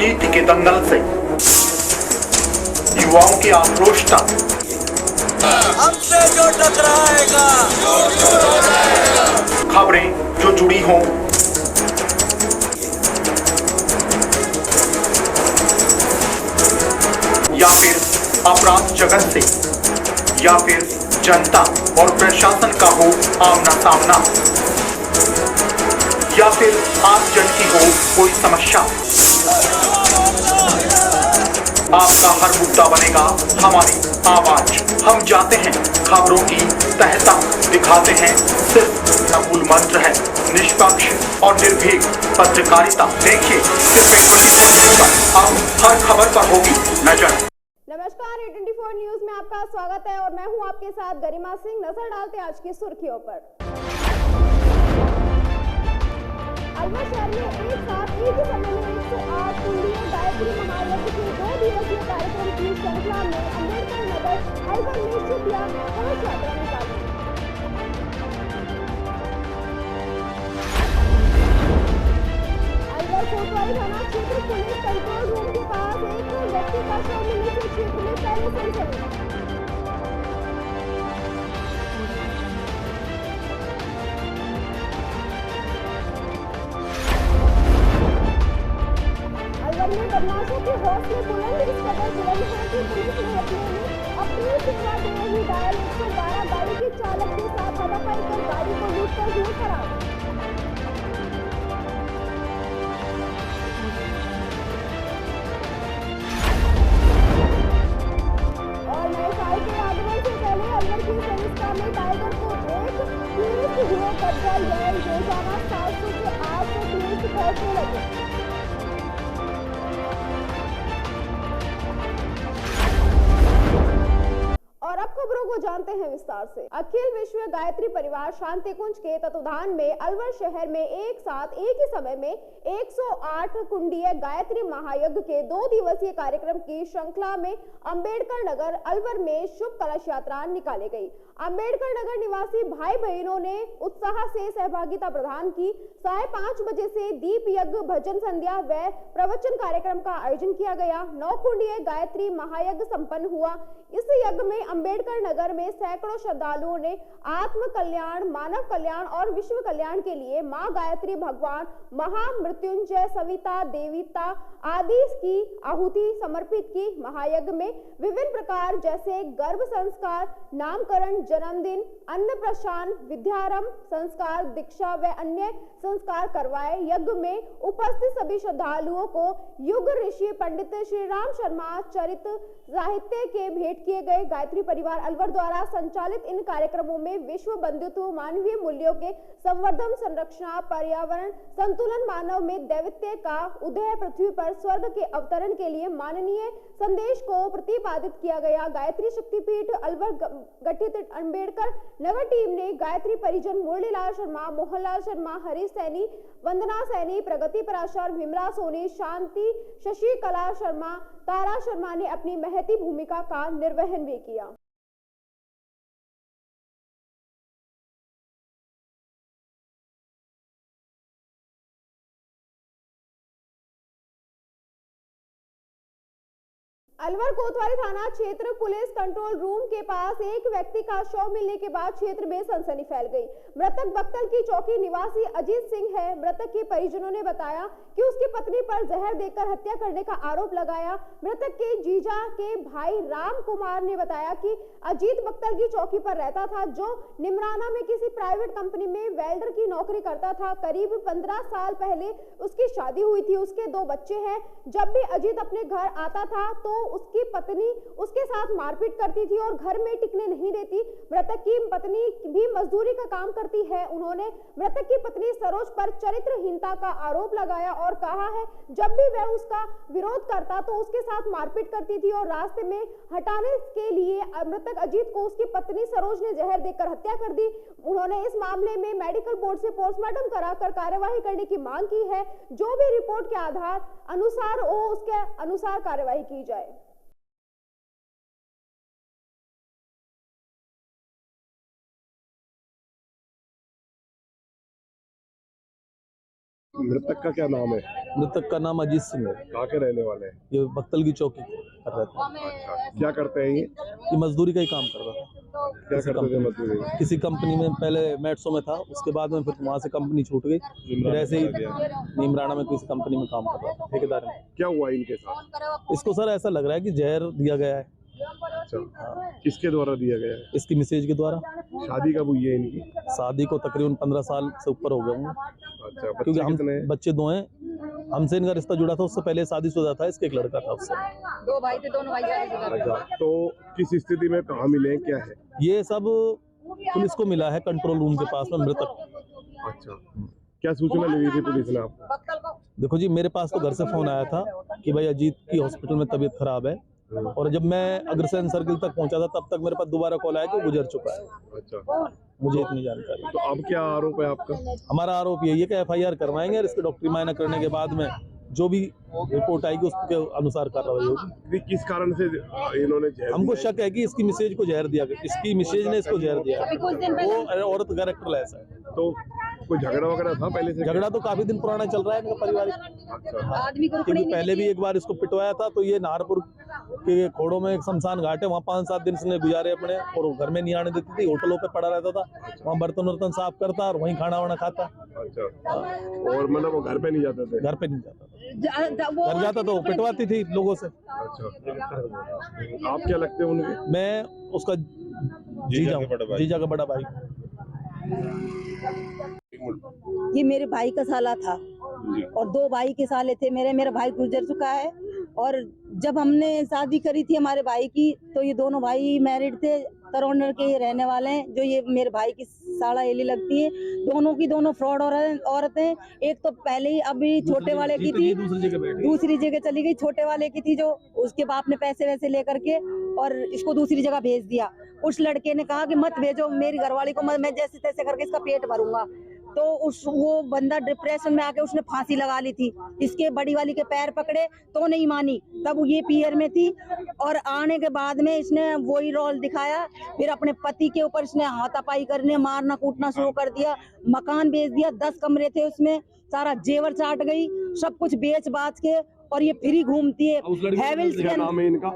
राजनीति के दंगल से युवाओं की आक्रोश तक हमसे जो टकराएगा खबरें जो जुड़ी हों, या फिर अपराध जगत से, या फिर जनता और प्रशासन का हो आमना सामना, या फिर आम जन की हो कोई समस्या, आपका हर मुद्दा बनेगा हमारी आवाज। हम जाते हैं खबरों की तह तक, दिखाते हैं सिर्फ मूल मंत्र है निष्पक्ष और निर्भीक पत्रकारिता। देखिए सिर्फ एक पर अब हर खबर पर होगी नजर। नमस्कार, A24 न्यूज में आपका स्वागत है और मैं हूं आपके साथ गरिमा सिंह। नजर डालते हैं आज की सुर्खियों पर। अलवर शहर में एक साथ एक ही समय में 108 कुंडली गायत्री महायज्ञ के 2 दिवसीय कार्यक्रम की श्रृंखला में अम्बेडकर नगर अलवर में शुभ कलश यात्रा निकाली। अलवर कोतवाली थाना क्षेत्र पुलिस कंट्रोल रूम के पास एक व्यक्ति का शव मिलने से क्षेत्र में पहले सनसनी। बदमाशों के हौसले बुलंद इस कदर बुलंद है कि पुलिस ने अपनी सेवा दे रही डायल 112 गाड़ी के चालक के साथ हाथापाई कर गाड़ी को लूटकर हुए फरार। और नए साल के आगमन से पहले अलवर की सरिस्का में टाइगर को एक टूरिस्ट हुए कब्जा। रोजाना 700 से 800 टूरिस्ट पहुंचने लगे। और अब खबरों को जानते हैं विस्तार से। अखिल विश्व गायत्री परिवार शांति कुंज के तत्वाधान में अलवर शहर में एक साथ एक ही समय में 108 कुंडीय गायत्री महायज्ञ के 2 दिवसीय कार्यक्रम की श्रृंखला में अम्बेडकर नगर अलवर में शुभ कलश यात्रा निकाली गई। अम्बेडकर नगर निवासी भाई बहनों ने उत्साह से सहभागिता प्रदान की। 5:30 बजे से दीप यज्ञ, भजन संध्या व प्रवचन कार्यक्रम का आयोजन किया गया। 9 कुंडीय गायत्री महायज्ञ संपन्न हुआ। इस यज्ञ में अम्बेडकर नगर में सैकड़ों श्रद्धालुओं ने आत्म कल्याण, मानव कल्याण और विश्व कल्याण के लिए मां गायत्री, भगवान महामृत्युंजय, सविता, देवीता आदि की आहुति समर्पित की। महायज्ञ में विभिन्न प्रकार जैसे गर्भ संस्कार, नामकरण, जन्मदिन, अन्नप्राशन, विद्यारंभ संस्कार, दीक्षा व अन्य संस्कार करवाए। यज्ञ में उपस्थित सभी श्रद्धालुओं को युग ऋषि पंडित श्री राम शर्मा चरित साहित्य के भेंट किए गए। गायत्री परिवार अलवर द्वारा संचालित इन कार्यक्रमों में विश्व बंधुत्व, मानवीय मूल्यों के संवर्धन, संरक्षण, पर्यावरण संतुलन, मानव में दैवत्य का उदय, पृथ्वी पर स्वर्ग के अवतरण के लिए माननीय संदेश को प्रतिपादित किया गया। गायत्री शक्तिपीठ अलवर गठित अम्बेडकर नगर टीम ने गायत्री परिजन मुरलीलाल शर्मा, मोहनलाल शर्मा, हरीश सैनी, वंदना सैनी, प्रगति पराशर, भीमरा सोनी, शांति, शशि कला शर्मा, तारा शर्मा ने अपनी महती भूमिका का निर्वहन भी किया। अलवर कोतवाली थाना क्षेत्र पुलिस कंट्रोल रूम के पास एक व्यक्ति का शव मिलने के बाद क्षेत्र में सनसनी फैल गई। मृतक बक्तल की चौकी निवासी अजीत सिंह है। मृतक के परिजनों ने बताया कि उसकी पत्नी पर जहर देकर हत्या करने का आरोप लगाया। मृतक के जीजा के भाई राम कुमार ने बताया कि अजीत बक्तल की चौकी पर रहता था, जो निमराना में किसी प्राइवेट कंपनी में वेल्डर की नौकरी करता था। करीब 15 साल पहले उसकी शादी हुई थी। उसके 2 बच्चे हैं। जब भी अजीत अपने घर आता था तो उसकी पत्नी उसके साथ मारपीट करती थी और घर में टिकने नहीं देती। मृतक की पत्नी भी मजदूरी का काम करती है। उन्होंने मृतक की पत्नी सरोज पर चरित्रहीनता का आरोप लगाया और कहा है जब भी वह उसका विरोध करता तो उसके साथ मारपीट करती थी और रास्ते में हटाने के लिए मृतक अजीत को उसकी पत्नी सरोज ने जहर देकर हत्या कर दी। उन्होंने इस मामले में मेडिकल बोर्ड से पोस्टमार्टम कराकर कार्यवाही करने की मांग की है। जो भी रिपोर्ट के आधार अनुसार हो उसके अनुसार कार्यवाही की जाए। मृतक का क्या नाम है? मृतक का नाम अजीत सिंह है। कहाँ के रहने वाले हैं? ये बख्तल की चौकी कर रहा था। अच्छा, क्या करते हैं ये? ये मजदूरी का ही काम कर रहा था। क्या करते थे मजदूरी? किसी कंपनी में पहले मेट्सो में था, उसके बाद में फिर वहाँ से कंपनी छूट गई, फिर ऐसे ही नीमराना में किसी कंपनी में काम कर रहा था, ठेकेदार में। क्या हुआ इनके साथ? इसको सर ऐसा लग रहा है कि जहर दिया गया है। अच्छा, किसके द्वारा दिया गया है? इसकी मिसेज के द्वारा। शादी कब हुई है इनकी? शादी को तकरीबन 15 साल से ऊपर हो गए होंगे। अच्छा, क्योंकि हम कितने हैं? बच्चे 2 हैं। हमसे इनका रिश्ता जुड़ा था, उससे पहले शादीशुदा था, इसके एक लड़का था उससे। 2 भाई थे, दोनों भाई शादीशुदा थे। अच्छा, तो किस स्थिति में कहाँ मिले हैं, क्या है? ये सब पुलिस को मिला है कंट्रोल रूम के पास में मृतक। अच्छा, क्या सूचना मिली थी पुलिस ने आपको? देखो जी, मेरे पास तो घर से फोन आया था कि भाई अजीत की हॉस्पिटल में तबीयत खराब है, और जब मैं अग्रसेन सर्किल तक पहुंचा था तब तक मेरे पास दोबारा कॉल आया कि वो गुजर चुका है। अच्छा, मुझे इतनी जानकारी। तो अब क्या आरोप है आपका? हमारा आरोप यही है कि FIR करवाएंगे और इसके डॉक्टरी मायना करने के बाद में जो भी रिपोर्ट आएगी उसके अनुसार कार्रवाई होगी। किस कारण से इन्होंने जहर हमको दिया? शक है कि इसकी मिसेज को जहर दिया गया, इसकी मिसेज ने इसको जहर दिया है। वो औरत कैरेक्टरलेस है। तो कोई झगड़ा वगैरह था पहले से? झगड़ा तो काफी दिन पुराना चल रहा है इनका पारिवारिक। अच्छा, आदमी को क्योंकि पहले भी एक बार इसको पिटवाया था, तो ये नाहरपुर के खोड़ों में एक शमशान घाट है, वहाँ 5-7 दिन इसने गुजारे अपने, और घर में नहीं आने देती थी, होटलों पे पड़ा रहता था, वहाँ बर्तन वर्तन साफ करता और वहीं खाना वाना खाता। अच्छा, और मतलब वो घर पे नहीं जाते थे? घर पे नहीं जाता था, वो घर जाता तो पिटवाती थी लोगों से। अच्छा, आप क्या लगते हैं उनके? मैं उसका जीजा का बड़ा भाई। ये मेरे भाई का साला था और 2 भाई के साले थे मेरा भाई गुजर चुका है। और जब हमने शादी करी थी हमारे भाई की, तो ये दोनों भाई मैरिड थे, तरोनर के ही रहने वाले हैं। जो ये मेरे भाई की साला एली लगती है, दोनों की दोनों फ्रॉड औरतें। एक तो पहले ही अभी छोटे वाले की थी, दूसरी जगह चली गई, छोटे वाले की थी, जो उसके बाप ने पैसे वैसे लेकर के और इसको दूसरी जगह भेज दिया। उस लड़के ने कहा कि मत भेजो मेरी घरवाली को, मैं जैसे तैसे करके इसका पेट भरूंगा। तो वो बंदा डिप्रेशन में आके उसने फांसी लगा ली थी। इसके बड़ी वाली के पैर पकड़े तो नहीं मानी, तब ये पीयर में थी, और आने के बाद में इसने वही रोल दिखाया। फिर अपने पति के ऊपर इसने हाथापाई करने, मारना कूटना शुरू कर दिया। मकान बेच दिया, 10 कमरे थे उसमें, सारा जेवर चाट गई, सब कुछ बेच बाच के, और ये फ्री घूमती है। हैवेल्स क्या नाम है इनका?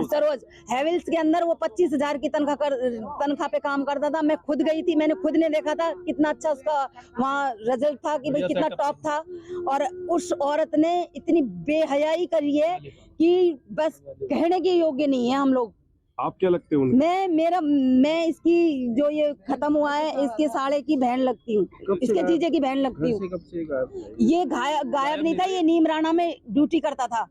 सरोज। हैवेल्स के अंदर वो 25,000 की तनख्वाह पे काम करता था। मैं खुद गई थी, मैंने खुद ने देखा था कितना अच्छा उसका वहाँ रिजल्ट था, कि भाई कितना टॉप था। और उस औरत ने इतनी बेहयाई करी है कि बस कहने के योग्य नहीं है हम लोग। आप क्या लगते हैं उनके? मैं इसकी जो ये खत्म हुआ है, इसके साले की बहन लगती हूँ, इसके जीजे की बहन लगती हूँ। ये गायब नहीं था, ये नीमराना में ड्यूटी करता था,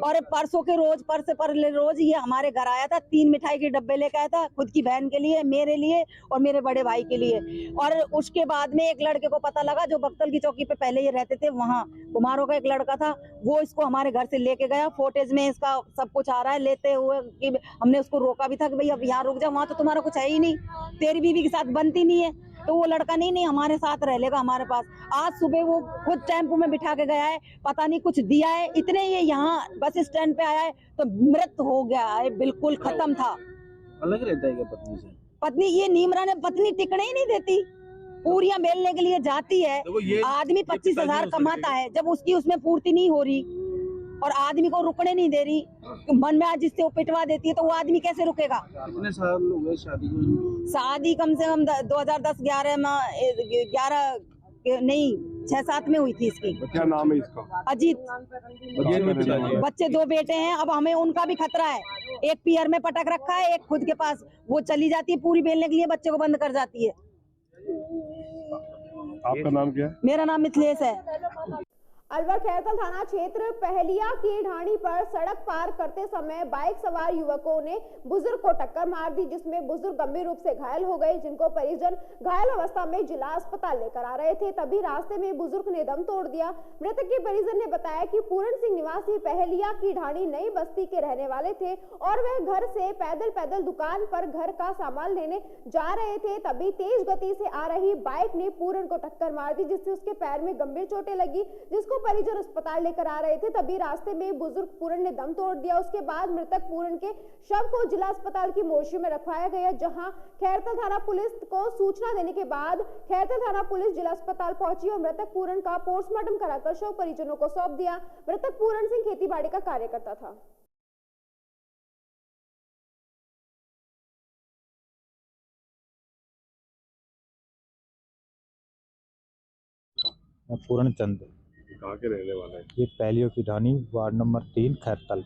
और परसों के रोज ये हमारे घर आया था। 3 मिठाई के डब्बे लेकर आया था, खुद की बहन के लिए, मेरे लिए और मेरे बड़े भाई के लिए। और उसके बाद में एक लड़के को पता लगा, जो बख्तल की चौकी पे पहले ये रहते थे, वहाँ कुमारों का एक लड़का था, वो इसको हमारे घर से लेके गया। फुटेज में इसका सब कुछ आ रहा है, लेते हुए कि हमने उसको रोका भी था कि भाई अब यहाँ रुक जा, वहाँ तो तुम्हारा कुछ है ही नहीं, तेरी बीवी के साथ बनती नहीं है। तो वो लड़का नहीं हमारे साथ रह लेगा हमारे पास। आज सुबह वो खुद टेम्पो में बिठा के गया है, पता नहीं कुछ दिया है, इतने ये यहाँ बस स्टैंड पे आया है तो मृत हो गया है, बिल्कुल खत्म था। अलग रहता है क्या पत्नी से? पत्नी, ये नीमराना पत्नी टिकने ही नहीं देती, पूरियां बेलने के लिए जाती है। आदमी 25,000 कमाता है, जब उसकी उसमें पूर्ति नहीं हो रही और आदमी को रुकने नहीं दे रही, मन में आज जिससे वो पिटवा देती है, तो वो आदमी कैसे रुकेगा? कितने साल हो गए शादी को? शादी कम से कम 2010-11 में 6-7 में हुई थी इसकी। क्या नाम है इसका? अजीत। बच्चे 2 बेटे हैं, अब हमें उनका भी खतरा है। एक पियर में पटक रखा है, एक खुद के पास, वो चली जाती है पूरी बेलने के लिए, बच्चे को बंद कर जाती है। आपका नाम क्या है? मेरा नाम मिथिलेश है। अलवर खैरकल थाना क्षेत्र पहलिया की ढाणी पर सड़क पार करते समय बाइक सवार युवकों ने बुजुर्ग को टक्कर मार दी, जिसमें बुजुर्ग गंभीर रूप से घायल हो गए, जिनको परिजन घायल अवस्था में जिला अस्पताल लेकर आ रहे थे। तभी रास्ते में बुजुर्ग ने दम तोड़ दिया। मृतक के परिजन ने बताया कि पूरण सिंह निवासी पहलिया की ढाणी नई बस्ती के रहने वाले थे और वह घर से पैदल दुकान पर घर का सामान लेने जा रहे थे। तभी तेज गति से आ रही बाइक ने पूरण को टक्कर मार दी, जिससे उसके पैर में गंभीर चोटें लगी, जिसको परिजन अस्पताल लेकर आ रहे थे, तभी रास्ते में बुजुर्ग पूरण ने दम तोड़ दिया। उसके बाद मृतक पूरण के शव को जिला अस्पताल की मोर्चरी में रखवाया गया, जहां खैरतल थाना पुलिस को सूचना देने के बाद खैरतल थाना पुलिस जिला अस्पताल पहुंची और मृतक पूरण का पोस्टमार्टम कराकर शव परिजनों को सौंप दिया। मृतक पूरण सिंह खेतीबाड़ी का कार्य करता था। पूर्ण चंद, कहाँ के रहने वाले हैं? ये पहलियों की ढानी, ward number 3, Khairthal,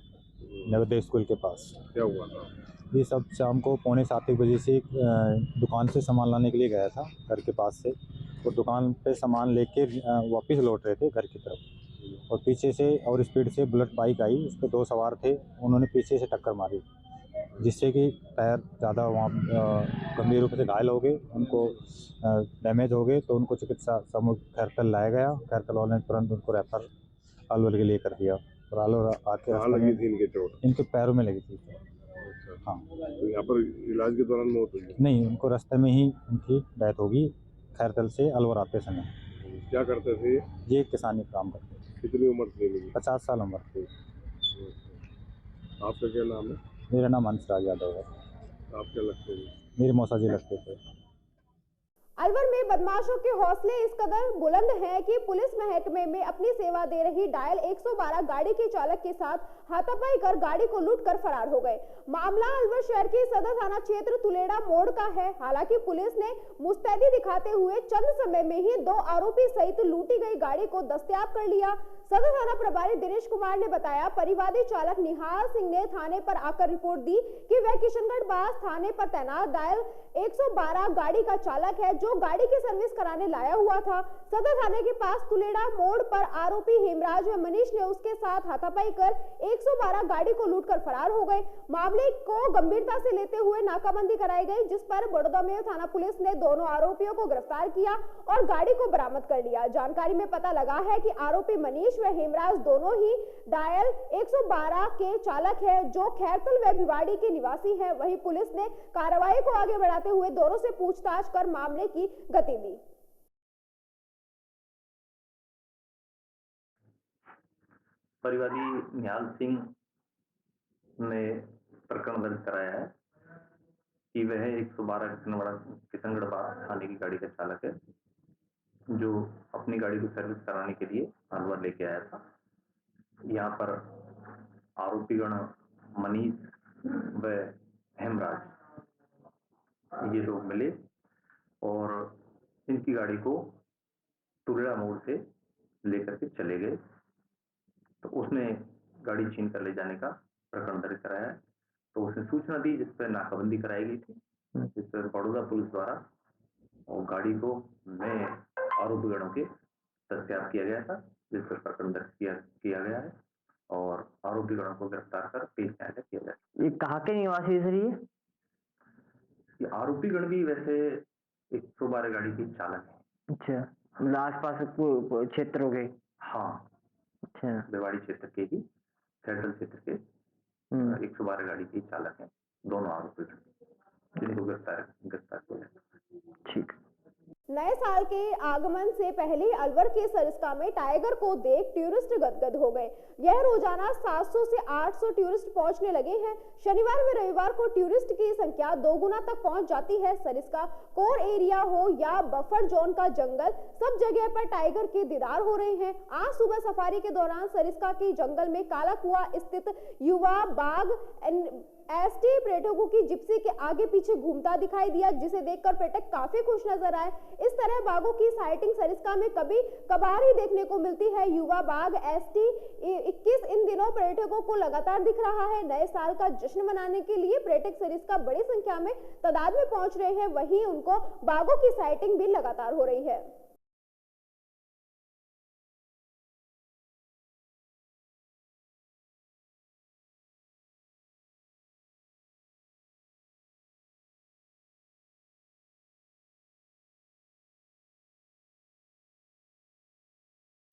Navodaya school के पास। क्या हुआ था? ये सब शाम को 6:45 बजे से दुकान से सामान लाने के लिए गया था घर के पास से, और दुकान पे सामान लेके वापस लौट रहे थे घर की तरफ, और पीछे से और स्पीड से बुलेट बाइक आई। उस पर 2 सवार थे, उन्होंने पीछे से टक्कर मारी, जिससे कि पैर ज़्यादा वहाँ गंभीर रूप से घायल हो गए, उनको डैमेज हो गए। तो उनको चिकित्सा समूह खैरतल लाया गया। खैरतल वालों ने तुरंत उनको रेफर अलवर के लिए कर दिया, और अलवर आके कहाँ लगी थी इनके चोट? इनके पैरों में लगी थी। हाँ, तो यहाँ पर इलाज के दौरान मौत हुई? नहीं, उनको रास्ते में ही उनकी डेथ होगी, खैरतल से अलवर आते समय। क्या करते थे ये किसानी काम करते थे। कितनी उम्र थी इनकी? 50 साल उम्र थी। आपका क्या नाम है? मेरा नाम हंसराज यादव है। आप क्या लगते हैं? मेरे मौसा जी लगते थे। अलवर में बदमाशों के हौसले इस कदर बुलंद हैं कि पुलिस महकमे में अपनी सेवा दे रही डायल 112 गाड़ी के चालक के साथ हाथापाई कर गाड़ी को लूट कर फरार हो गए। मामला अलवर शहर के सदर थाना क्षेत्र तुलेड़ा मोड़ का है। हालांकि पुलिस ने मुस्तैदी दिखाते हुए चंद समय में ही 2 आरोपी सहित लूटी गई गाड़ी को दस्तयाब कर लिया। सदर थाना प्रभारी दिनेश कुमार ने बताया, परिवादी चालक निहाल सिंह ने थाने पर आकर रिपोर्ट दी कि वह किशनगढ़ बास थाने पर तैनात डायल 112 गाड़ी का चालक है, जो गाड़ी की सर्विस कराने लाया हुआ था। सदर थाने के पास तुलेड़ा मोड़ पर आरोपी हेमराज व मनीष ने उसके साथ हाथापाई कर 112 गाड़ी को लूटकर फरार हो गए। मामले को गंभीरता से लेते हुए नाकाबंदी कराई गई, जिस पर बड़ौदा में थाना पुलिस ने दोनों आरोपियों को गिरफ्तार किया और गाड़ी को बरामद कर लिया। जानकारी में पता लगा है कि आरोपी मनीष व हेमराज दोनों ही डायल 112 के चालक है, जो खैरतल व भिवाड़ी के निवासी है। वहीं पुलिस ने कार्रवाई को आगे बढ़ाते हुए दोनों से पूछताछ कर मामले की गति दी। परिवादी निहाल सिंह ने प्रकरण दर्ज कराया है कि वह 112 किशनगढ़ बास थाने की गाड़ी का चालक है, जो अपनी गाड़ी को सर्विस कराने के लिए अलवर लेके आया था। यहाँ पर आरोपीगण मनीष व हेमराज ये लोग मिले और इनकी गाड़ी को तुलेड़ा मोड़ से लेकर के चले गए। तो उसने गाड़ी छीन कर ले जाने का प्रकरण दर्ज कराया है। तो उसने सूचना दी, जिस पर नाकाबंदी कराई गई थी, जिस पर बड़ौदा पुलिस द्वारा और गाड़ी को नए आरोपीगणों के दस्तयाब किया गया था, जिस पर प्रकरण दर्ज किया गया है और आरोपीगणों को गिरफ्तार कर पेश न्यायालय किया गया। ये कहाँ के निवासी सर? ये आरोपीगण भी वैसे 112 गाड़ी के चालक है। अच्छा, मतलब आसपास क्षेत्र हो गए? हाँ, अच्छा, भिवाड़ी क्षेत्र के ही, खैरतल क्षेत्र के 112 गाड़ी के चालक हैं दोनों आरोपी, जिनको गिरफ्तार किया। ठीक। नए साल के आगमन से पहले अलवर के सरिस्का में टाइगर को देख टूरिस्ट गदगद हो गए। यह रोजाना 700 से 800 टूरिस्ट पहुंचने लगे हैं। शनिवार व रविवार को टूरिस्ट की संख्या 2 गुना तक पहुंच जाती है। सरिस्का कोर एरिया हो या बफर जोन का जंगल, सब जगह पर टाइगर के दीदार हो रहे हैं। आज सुबह सफारी के दौरान सरिस्का के जंगल में काला कुआं स्थित युवा बाघ एसटी पर्यटकों की जिप्सी के आगे पीछे घूमता दिखाई दिया, जिसे देखकर पर्यटक काफी खुश नजर आए। इस तरह बाघों की साइटिंग सरिस्का में कभी कभार ही देखने को मिलती है। युवा बाघ एसटी 21 इन दिनों पर्यटकों को लगातार दिख रहा है। नए साल का जश्न मनाने के लिए पर्यटक सरिस्का बड़ी संख्या में तादाद में पहुंच रहे हैं, वहीं उनको बाघों की साइटिंग भी लगातार हो रही है।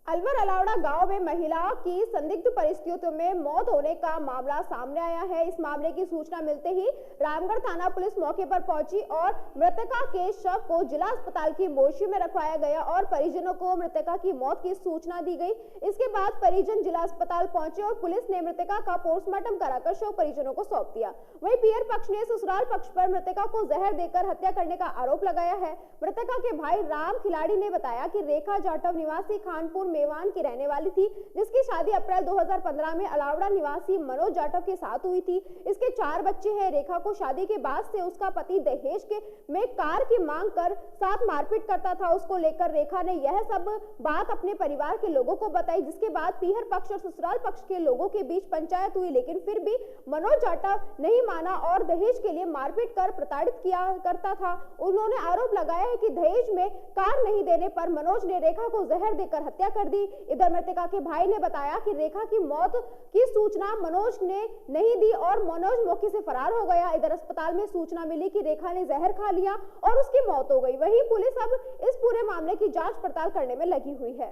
अलवर अलावड़ा गांव में महिला की संदिग्ध परिस्थितियों में मौत होने का मामला सामने आया है। इस मामले की सूचना मिलते ही रामगढ़ थाना पुलिस मौके पर पहुंची और मृतका के शव को जिला अस्पताल की मोर्चरी में रखवाया गया और परिजनों को मृतका की मौत की सूचना दी गई। इसके बाद परिजन जिला अस्पताल पहुंचे और पुलिस ने मृतका का पोस्टमार्टम कराकर शव परिजनों को सौंप दिया। वहीं पियर पक्ष ने ससुराल पक्ष पर मृतका को जहर देकर हत्या करने का आरोप लगाया है। मृतका के भाई राम खिलाड़ी ने बताया कि रेखा जाटव निवासी खानपुर मेवान की रहने वाली थी, जिसकी शादी अप्रैल 2015 में अलावड़ा निवासी मनोज जाटव के साथ हुई थी। इसके 4 बच्चे हैं। रेखा को शादी के बाद से उसका पति दहेज के में कार की मांग कर साथ मारपीट करता था। उसको लेकर रेखा ने यह सब बात अपने परिवार के लोगों को बताई, जिसके बाद पीहर पक्ष और ससुराल पक्ष के लोगों के बीच पंचायत हुई, लेकिन फिर भी मनोज जाटव नहीं माना और दहेज के लिए मारपीट कर प्रताड़ित किया करता था। उन्होंने आरोप लगाया है कि दहेज में कार नहीं देने पर मनोज ने रेखा को जहर देकर हत्या कर दी। इधर मृतका के भाई ने बताया कि रेखा की मौत की सूचना मनोज ने नहीं दी और मनोज मौके से फरार हो गया। इधर अस्पताल में सूचना मिली कि रेखा ने जहर खा लिया और उसकी मौत हो गई। वहीं पुलिस अब इस पूरे मामले की जांच पड़ताल करने में लगी हुई है।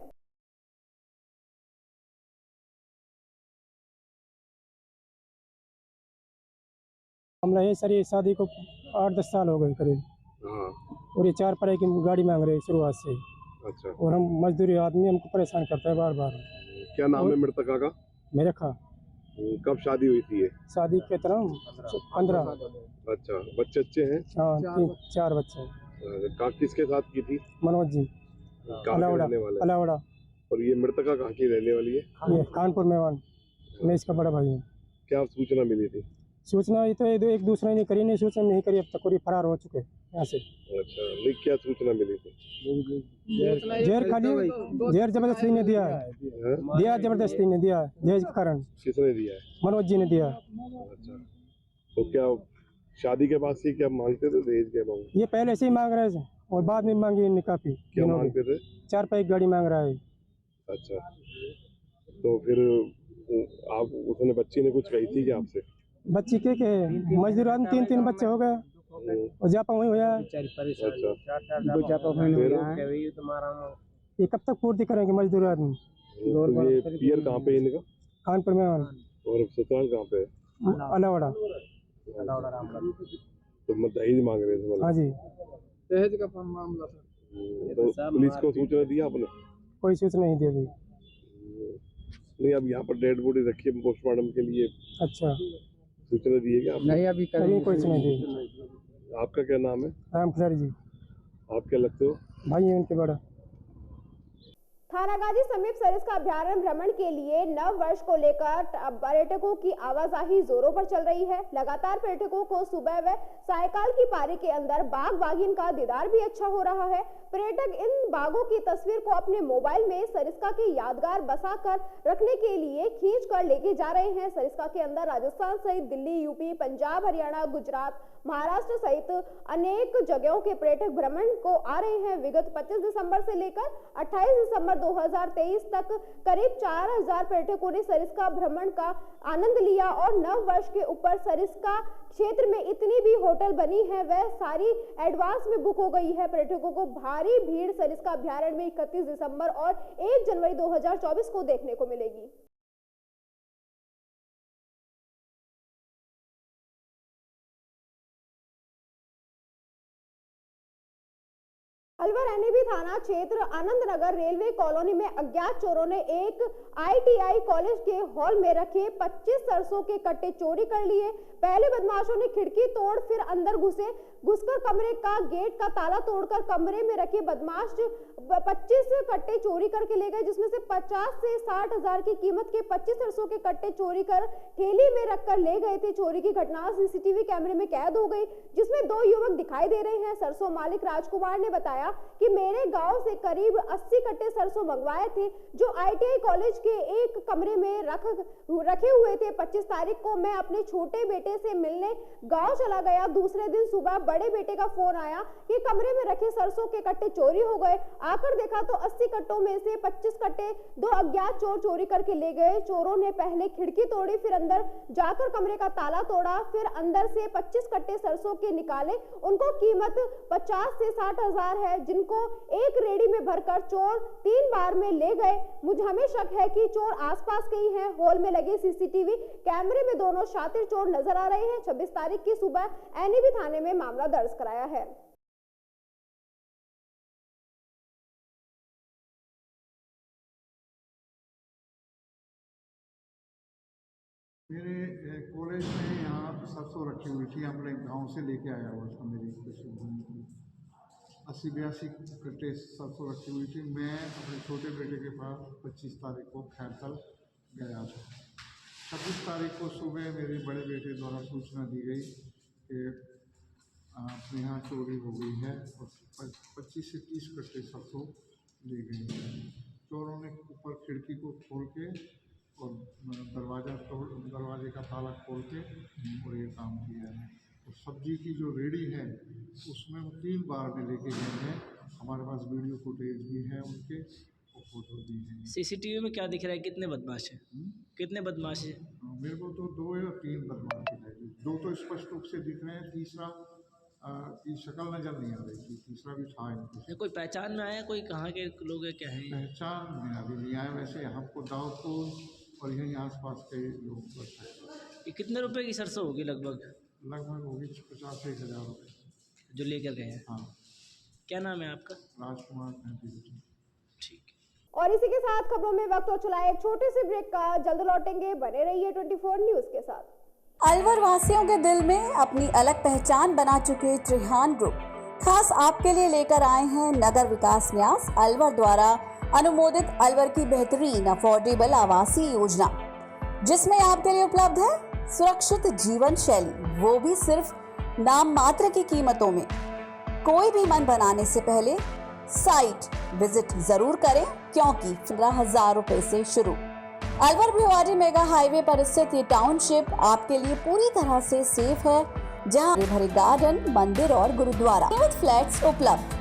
मामला है सर, ये शादी को 8-10 साल हो गए करीब, और ये 4 पैसे की गाड़ी मांग रहे हैं शुरुआत से। अच्छा। और हम मजदूरी आदमी, हमको परेशान करता है बार बार। क्या नाम है मृतका का? मेरे खा। कब शादी हुई थी ये? शादी के तरह 15। अच्छा, बच्चे अच्छे हैं? हाँ, 4 बच्चे। किसके साथ की थी? मनोज जी, अलावड़ा। और ये मृतका कहाँ की रहने वाली है? ये खानपुर मेवान, मैं इसका बड़ा भाई हूँ। क्या सूचना मिली थी? सूचना ये तो एक दूसरे ने करी, नहीं सूचना नहीं करी, अब तक पूरी फरार हो चुके यहाँ से। अच्छा, नहीं क्या सूचना मिली थी? जहर खाली, जहर जबरदस्ती ने दिया है। दिया जबरदस्ती ने दिया, दहेज के कारण। किसने दिया है? मनोज जी ने दिया। अच्छा, तो क्या शादी के बाद से क्या मांगते थे? दहेज क्या मांगते? ये पहले से ही मांग रहे थे और बाद में मांगी काफी। क्या मांगते थे? 4 पैसे की गाड़ी मांग रहा है। अच्छा, तो फिर आप उसने बच्ची ने कुछ कही थी क्या आपसे? बच्ची के मजदूर आदमी 3 बच्चे हो गए और जापा वही हुआ। अच्छा, ये कब तक पूर्ति करेंगे मजदूर आदमी? तो ये पियर कहाँ पे इनका? खानपुर में। और ससुराल कहाँ पे? अलावड़ा। तो मैं दहेज मांग रहे थे? हाँ जी, दहेज का मामला था। तो पुलिस को सूचना दिया आपने? कोई सूचना नहीं दी अभी। नहीं, अब यहाँ पर डेड बॉडी रखी है पोस्टमार्टम के लिए। अच्छा, सूचना दी है क्या आपने? नहीं, अभी कोई सूचना नहीं दी। आपका क्या नाम है? राम खिलाड़ी जी। आप क्या लगते हो? भाई है उनके बड़ा। थानागाजी समीप सरिस्का अभ्यारण्य भ्रमण के लिए नव वर्ष को लेकर पर्यटकों की आवाजाही जोरों पर चल रही है। लगातार पर्यटकों को सुबह व सायकाल की पारी के अंदर बाघ बाघिन का दीदार भी अच्छा हो रहा है। पर्यटक इन बाघों की तस्वीर को अपने मोबाइल में सरिस्का के यादगार बसा कर रखने के लिए खींच कर लेके जा रहे हैं। सरिस्का के अंदर राजस्थान सहित दिल्ली, यूपी, पंजाब, हरियाणा, गुजरात, महाराष्ट्र सहित अनेक जगहों के पर्यटक भ्रमण को आ रहे हैं। विगत 25 दिसंबर से लेकर 28 दिसंबर 2023 तक करीब 4000 पर्यटकों ने सरिस्का भ्रमण का आनंद लिया और नव वर्ष के ऊपर सरिस्का क्षेत्र में इतनी भी होटल बनी है वह सारी एडवांस में बुक हो गई है। पर्यटकों को भारी भीड़ सरिस्का अभ्यारण्य में 31 दिसंबर और 1 जनवरी 2024 को देखने को मिलेगी। अलवर एनएबी थाना क्षेत्र आनंद नगर रेलवे कॉलोनी में अज्ञात चोरों ने एक आईटीआई कॉलेज के हॉल में रखे 25 सरसों के कट्टे चोरी कर लिए। पहले बदमाशों ने खिड़की तोड़ फिर अंदर घुसकर कमरे का गेट का ताला तोड़कर कमरे में रखे बदमाश 25 कट्टे चोरी करके ले गए, जिसमें से 50 से 60 हजार की कीमत के 25 सरसों के कट्टे चोरी कर ठेली में रखकर ले गए थे। चोरी की घटना सीसीटीवी कैमरे में कैद हो गई, जिसमें 2 युवक दिखाई दे रहे हैं। सरसों मालिक राजकुमार ने बताया कि मेरे गांव से करीब 80 कट्टे सरसों मंगवाए थे जो आईटीआई कॉलेज के एक कमरे में रखे हुए थे। 25 तारीख को मैं अपने छोटे बेटे से मिलने गांव चला गया। दूसरे दिन सुबह बड़े बेटे का फोन आया कि कमरे में रखे सरसों के कट्टे चोरी हो गए। आकर देखा तो 80 कट्टों में से 25 कट्टे 2 अज्ञात चोर चोरी करके ले गए। चोरों ने पहले खिड़की तोड़ी, फिर अंदर जाकर कमरे का ताला तोड़ा, फिर अंदर से 25 कट्टे सरसों के निकाले। उनको कीमत 50 से 60 हजार है, जिनको एक रेडी में भरकर चोर 3 बार में ले गए। मुझे हमें शक है कि चोर आसपास के ही हैं। हॉल में लगे सीसीटीवी कैमरे में दोनों शातिर चोर नजर आ रहे हैं। 26 तारीख की सुबह एनएबी थाने में मामला दर्ज कराया है। मेरे कॉलेज में यहाँ सरसों रखी हुई थी, अपने गांव से लेके आया हुआ था। मेरी 80-82 कट्टे सरसों रखी हुई थी। मैं अपने छोटे बेटे के पास 25 तारीख को खैरतल गया था। 26 तारीख को सुबह मेरे बड़े बेटे द्वारा सूचना दी गई कि अपने यहाँ चोरी हो गई है और 25 से 30 कट्टे सरसों ले गए हैं। चोरों ने ऊपर खिड़की को खोल के और दरवाजे का ताला खोल के और ये काम किया है। और सब्जी की जो रेडी है उसमें वो 3 बार में लेके गए हैं। हमारे पास वीडियो फुटेज भी है उनके और फोटो भी है। सीसीटीवी में क्या दिख रहा है? कितने बदमाश हैं? कितने बदमाश हैं? मेरे को तो 2 या 3 बदमाश दिखाई दे। 2 तो स्पष्ट रूप से दिख रहे हैं, तीसरा की शक्ल नजर नहीं आ रही थी, तीसरा भी था इनके। कोई पहचान में आया? कोई कहाँ के लोग है, क्या है? पहचान में अभी नहीं आया। वैसे हमको दाऊदपुर और यहीं आसपास के लोग करते हैं। ये कितने रुपए की सरसों होगी लगभग? लगभग होगी 50-1 हज़ार रुपये जो लेकर गए हैं। हाँ। क्या नाम है आपका? राजकुमार। ठीक। और इसी के साथ खबरों में वक्त हो चला है एक छोटे से ब्रेक का। जल्द लौटेंगे, बने रहिए 24 न्यूज के साथ। अलवर वासियों के दिल में अपनी अलग पहचान बना चुके त्रिहान ग्रुप खास आपके लिए लेकर आए हैं नगर विकास न्यास अलवर द्वारा अनुमोदित अलवर की बेहतरीन अफोर्डेबल आवासीय योजना, जिसमें आपके लिए उपलब्ध है सुरक्षित जीवन शैली, वो भी सिर्फ नाम मात्र की कीमतों में। कोई भी मन बनाने से पहले साइट विजिट जरूर करें, क्योंकि 15,000 रुपए से शुरू। अलवर भिवाड़ी मेगा हाईवे पर स्थित ये टाउनशिप आपके लिए पूरी तरह से सेफ है, जहां भरे गार्डन, मंदिर और गुरुद्वारा विद फ्लैट्स उपलब्ध।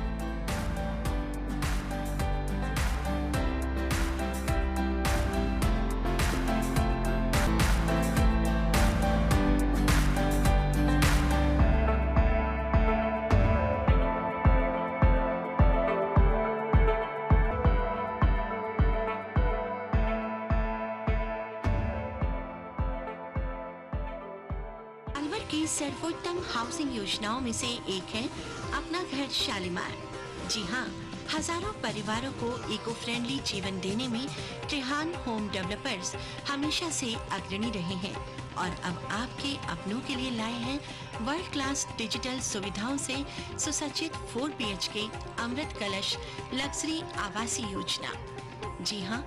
अलवर की सर्वोत्तम हाउसिंग योजनाओं में से एक है अपना घर शालीमार। जी हाँ, हजारों परिवारों को इको फ्रेंडली जीवन देने में त्रिहान होम डेवलपर्स हमेशा से अग्रणी रहे हैं और अब आपके अपनों के लिए लाए हैं वर्ल्ड क्लास डिजिटल सुविधाओं से सुसज्जित 4 BHK अमृत कलश लग्जरी आवासीय योजना। जी हाँ,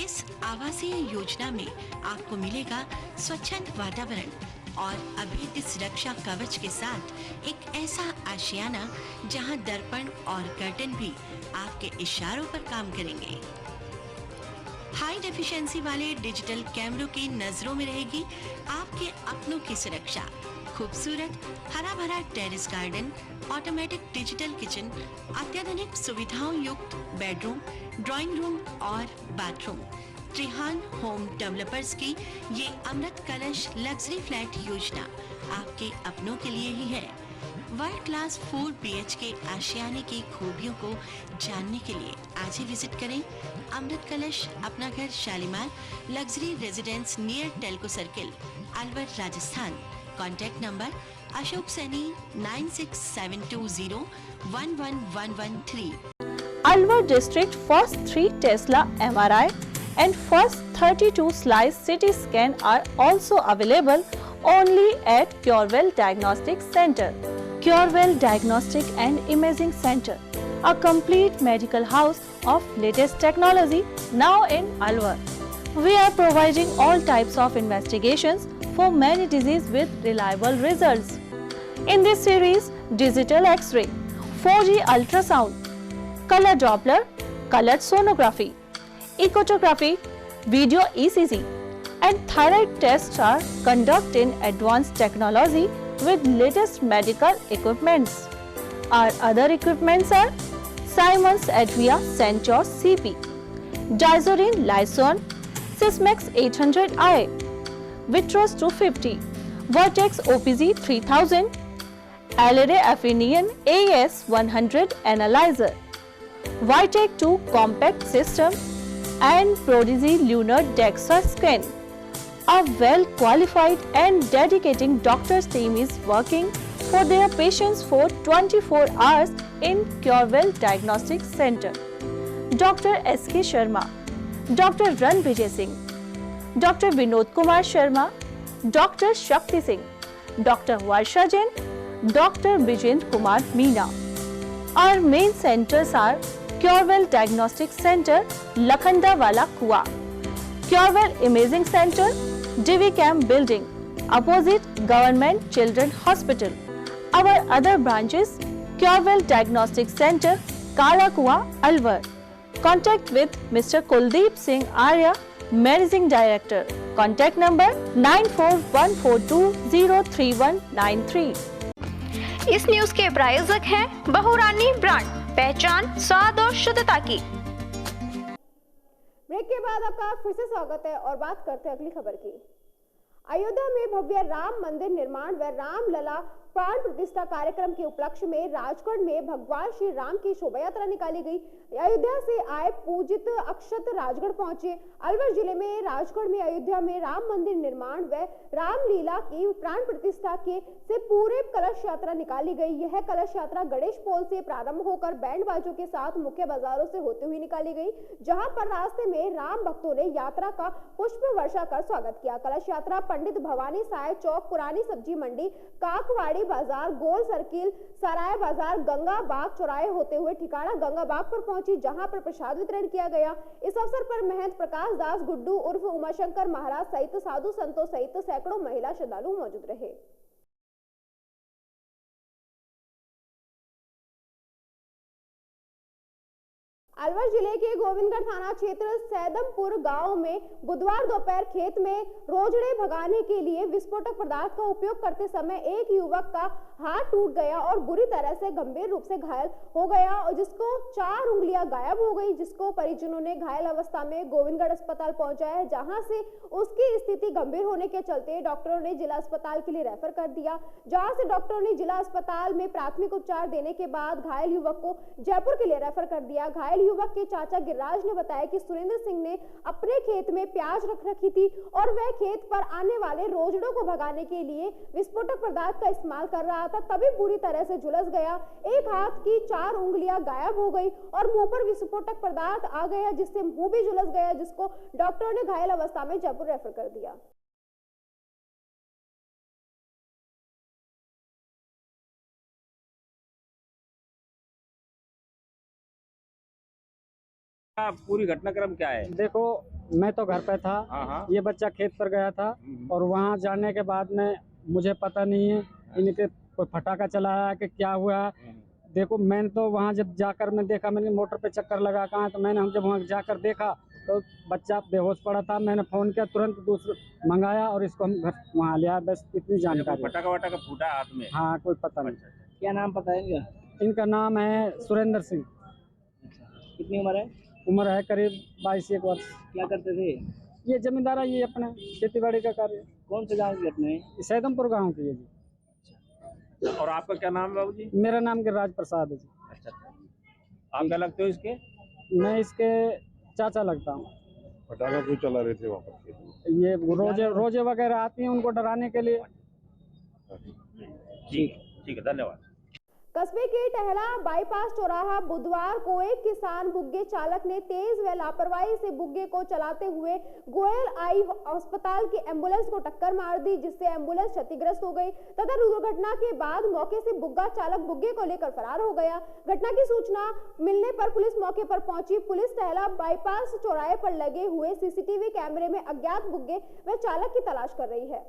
इस आवासीय योजना में आपको मिलेगा स्वच्छंद वातावरण और अभेद्य सुरक्षा कवच के साथ एक ऐसा आशियाना जहां दर्पण और कर्टन भी आपके इशारों पर काम करेंगे। हाई डेफिशिएंसी वाले डिजिटल कैमरों की नजरों में रहेगी आपके अपनों की सुरक्षा। खूबसूरत हरा भरा terrace garden, automatic digital kitchen, अत्याधुनिक सुविधाओं युक्त बेडरूम, ड्राइंग रूम और बाथरूम। त्रिहान होम डेवलपर्स की ये अमृत कलश लग्जरी फ्लैट योजना आपके अपनों के लिए ही है। वर्ल्ड क्लास 4 BHK आशियाने की खूबियों को जानने के लिए आज ही विजिट करें अमृत कलश अपना घर Shalimar luxury residence near Telco circle, Alwar, Rajasthan. Contact number Ashok Saini 9672011113। Alwar district first 3 Tesla MRI and first 32 slice CT scan are also available only at Curewell Diagnostic Center. Curewell Diagnostic and Imaging Center, a complete medical house of latest technology now in Alwar. We are providing all types of investigations for many diseases with reliable results. In this series, digital X-ray, 4G ultrasound, color Doppler, colored sonography, echography, video ECG, and thyroid tests are conducted in advanced technology with latest medical equipments. Our other equipments are Siemens Advia Centor CP, Dizorin Lyson, Sysmex 800i, Vitros 250, Vertex OPZ 3000, Alere Affinion AS 100 Analyzer, Vitec 2 Compact System, and Prodigy Lunar DEXA Scan. A well-qualified and dedicated doctors team is working for their patients for 24 hours in Curewell Diagnostic Center. Dr. S.K. Sharma, Dr. Ran Vijay Singh, Dr. Vinod Kumar Sharma, Dr. Shakti Singh, Dr. Varsha Jain, Dr. Vijendra Kumar Meena. Our main centers are Curewell Diagnostic Center, Lakhandawala Kua, Curewell Imaging Center, Divi Camp Building, opposite Government Children Hospital. Our other branches, Curewell Diagnostic Center, Kala Kua, Alwar. Contact with Mr. Kuldeep Singh Arya, Managing Director. Contact number 9414203193. इस news के प्रायोजक हैं बहुरानी brand, पहचान स्वाद और शुद्धता की। Break के बाद आपका फिर से स्वागत है और बात करते हैं अगली खबर की। अयोध्या में भव्य राम मंदिर निर्माण व रामलला प्राण प्रतिष्ठा कार्यक्रम के उपलक्ष्य में राजगढ़ में भगवान श्री राम की शोभा यात्रा निकाली गई। अयोध्या से आए पूजित अक्षत राजगढ़ पहुंचे। अलवर जिले में राजगढ़ में अयोध्या में राम मंदिर निर्माण व रामलीला की प्राण प्रतिष्ठा के से पूरे कलश यात्रा निकाली गई। यह कलश यात्रा गणेश पोल से प्रारंभ होकर बैंड बाजों के साथ मुख्य बाजारों से होते हुए निकाली गई, जहां पर रास्ते में राम भक्तों ने यात्रा का पुष्प वर्षा कर स्वागत किया। कलश यात्रा पंडित भवानी साय चौक, पुरानी सब्जी मंडी, काकवाड़ी बाजार, गोल सर्किल, सराय बाजार, गंगा बाग चौराहे होते हुए ठिकाना गंगा बाग पर पहुंची, जहां पर प्रसाद वितरण किया गया। इस अवसर पर महंत प्रकाश दास गुड्डू उर्फ उमाशंकर महाराज सहित साधु संतों सहित सैकड़ों महिला श्रद्धालु मौजूद रहे। अलवर जिले के गोविंदगढ़ थाना क्षेत्र सैदमपुर गांव में बुधवार दोपहर खेत में रोजड़े भगाने के लिए विस्फोटक पदार्थ का उपयोग करते समय एक युवक का हाथ टूट गया और बुरी तरह से गंभीर रूप से घायल हो गया और जिसको 4 उंगलियां गायब हो गई, जिसको परिजनों ने घायल अवस्था में गोविंदगढ़ अस्पताल पहुंचाया, जहां से उसकी स्थिति गंभीर होने के चलते डॉक्टरों ने जिला अस्पताल के लिए रेफर कर दिया, जहां से डॉक्टरों ने जिला अस्पताल में प्राथमिक उपचार देने के बाद घायल युवक को जयपुर के लिए रेफर कर दिया। घायल युवक के चाचा गिरिराज ने बताया कि सुरेंद्र सिंह ने अपने खेत में प्याज रख रखी थी और वह खेत पर आने वाले रोजड़ों को भगाने के लिए विस्फोटक पदार्थ का इस्तेमाल कर रहा था, तभी पूरी तरह से झुलस गया। एक हाथ की 4 उंगलियां गायब हो गई और मुंह पर विस्फोटक पदार्थ आ गया, जिससे मुंह भी झुलस गया, जिसको डॉक्टरों ने घायल अवस्था में जयपुर रेफर कर दिया। पूरी घटनाक्रम क्या है? देखो, मैं तो घर पे था, ये बच्चा खेत पर गया था और वहाँ जाने के बाद में मुझे पता नहीं है इनके कोई फटाका चलाया कि क्या हुआ। देखो, मैंने तो वहाँ जब जाकर मैं देखा, मैंने मोटर पे चक्कर लगा कहाँ, तो मैंने हम जब वहाँ जाकर देखा तो बच्चा बेहोश पड़ा था। मैंने फ़ोन किया, तुरंत दूसरा मंगाया और इसको हम घर वहाँ लिया। बस इतनी जानकारी। फटाका वटाका फूटा हाथ में? हाँ, कोई पता नहीं। क्या नाम पता है इनका? इनका नाम है सुरेंद्र सिंह। कितनी उम्र है? उम्र है करीब 22-21 वर्ष। क्या करते थे? ये जमींदार है, ये अपना खेती बाड़ी का कार्य। कौन से गाँव की घटना है? सैदमपुर गाँव की है जी। और आपका क्या नाम है बाबू जी? मेरा नाम गिरिराज प्रसाद है जी। अच्छा, आप क्या लगते हो इसके? मैं इसके चाचा लगता हूँ। फटाखा क्यों चला रहे थे वहाँ पर? ये रोजे वगैरह आती हैं उनको डराने के लिए। ठीक है, धन्यवाद। कस्बे के टहला बाईपास चौराहा बुधवार को एक किसान बुग्गे चालक ने तेज व लापरवाही से बुग्गे को चलाते हुए गोयल आई अस्पताल की एम्बुलेंस को टक्कर मार दी, जिससे एम्बुलेंस क्षतिग्रस्त हो गई तथा दुर्घटना के बाद मौके से बुग्गा चालक बुग्गे को लेकर फरार हो गया। घटना की सूचना मिलने पर पुलिस मौके पर पहुंची। पुलिस टहला बाईपास चौराहे पर लगे हुए सीसीटीवी कैमरे में अज्ञात बुग्गे व चालक की तलाश कर रही है।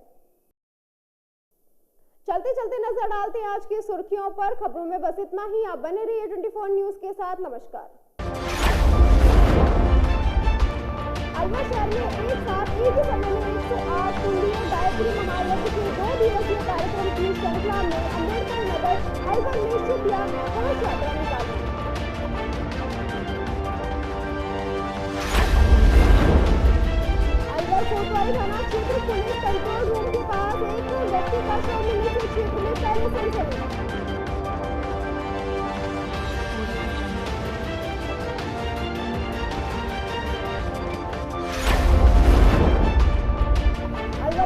चलते चलते नजर डालते हैं आज की सुर्खियों पर। खबरों में बस इतना ही। आप बने रहिए 24 न्यूज के साथ। नमस्कार। अलवर शहर में एक साथ एक ही समय में 108 कुंडीय गायत्री महायज्ञ के 2 दिवसीय कार्यक्रम की श्रृंखला में अम्बेडकर नगर अलवर में शुभ कलश यात्रा निकाली।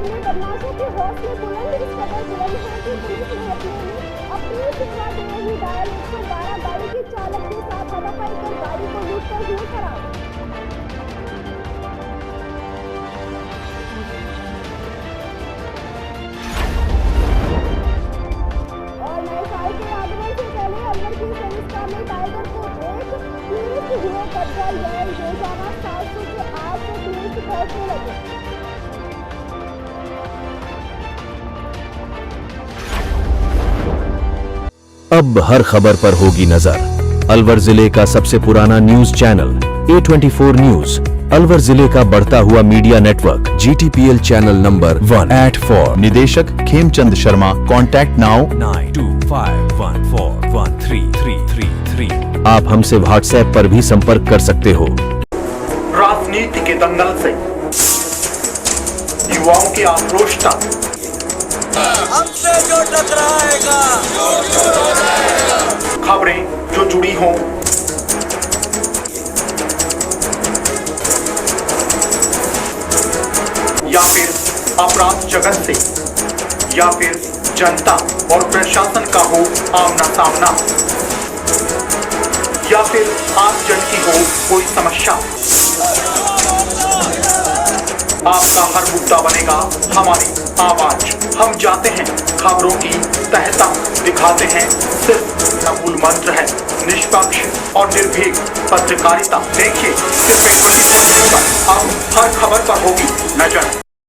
में बदमाशों के हौसले बुलंद इस कदर बुलंद हैं कि पुलिस ने अपनी सूचना देते ही डायल 112 गाड़ी के चालक के साथ हाथापाई कर गाड़ी को लूटकर हुए फरार। और नए साल के आगमन से पहले अलवर की सरिस्का में टाइगर को एक पुलिस हुए कब्जा लिया। रोजाना 700 से 800 पुलिस पहुंचने लगे। अब हर खबर पर होगी नजर। अलवर जिले का सबसे पुराना news channel A24 news, Alwar जिले का बढ़ता हुआ media network, GTPL channel number 1 @ निदेशक खेमचंद शर्मा। Contact now 9251413333। आप हमसे व्हाट्सएप पर भी संपर्क कर सकते हो। राजनीति के दंगल से युवाओं के आक्रोश तक हमसे जो टकराएगा खबरें जो जुड़ी हों, या फिर अपराध जगत से, या फिर जनता और प्रशासन का हो आमना सामना, या फिर आम जन की हो कोई समस्या, आपका हर मुद्दा बनेगा हमारी आवाज। हम जाते हैं खबरों की तह तक, दिखाते हैं सिर्फ मूल मंत्र है निष्पक्ष और निर्भीक पत्रकारिता। देखिए सिर्फ एक वही पर अब हर खबर पर होगी नजर।